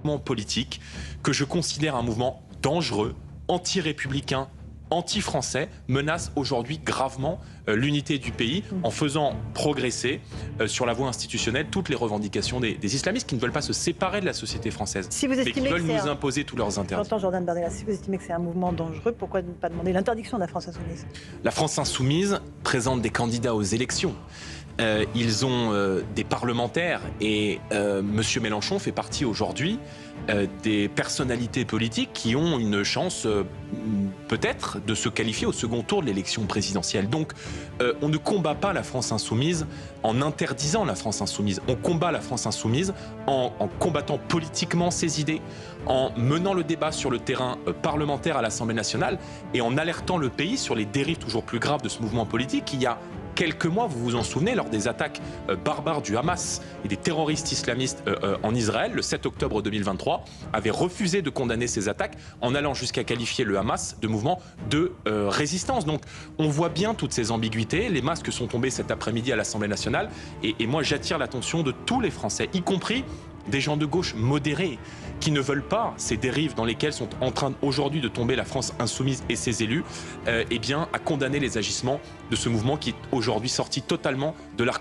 mouvement politique que je considère un mouvement dangereux, anti-républicain, anti-français, menace aujourd'hui gravement l'unité du pays en faisant progresser sur la voie institutionnelle toutes les revendications des islamistes qui ne veulent pas se séparer de la société française, mais qui veulent nous imposer tous leurs interdits. J'entends Jordan Bardella, si vous estimez que c'est un mouvement dangereux, pourquoi ne pas demander l'interdiction de la France insoumise ? La France insoumise présente des candidats aux élections. Ils ont des parlementaires et M. Mélenchon fait partie aujourd'hui des personnalités politiques qui ont une chance peut-être de se qualifier au second tour de l'élection présidentielle. Donc on ne combat pas la France insoumise en interdisant la France insoumise. On combat la France insoumise en combattant politiquement ses idées, en menant le débat sur le terrain parlementaire à l'Assemblée nationale et en alertant le pays sur les dérives toujours plus graves de ce mouvement politique. Il y a quelques mois, vous vous en souvenez, lors des attaques barbares du Hamas et des terroristes islamistes en Israël, le 7 octobre 2023, avait refusé de condamner ces attaques en allant jusqu'à qualifier le Hamas de mouvement de résistance. Donc on voit bien toutes ces ambiguïtés. Les masques sont tombés cet après-midi à l'Assemblée nationale et moi j'attire l'attention de tous les Français, y compris des gens de gauche modérés qui ne veulent pas ces dérives dans lesquelles sont en train aujourd'hui de tomber la France insoumise et ses élus, à condamner les agissements de ce mouvement qui est aujourd'hui sorti totalement de l'arc.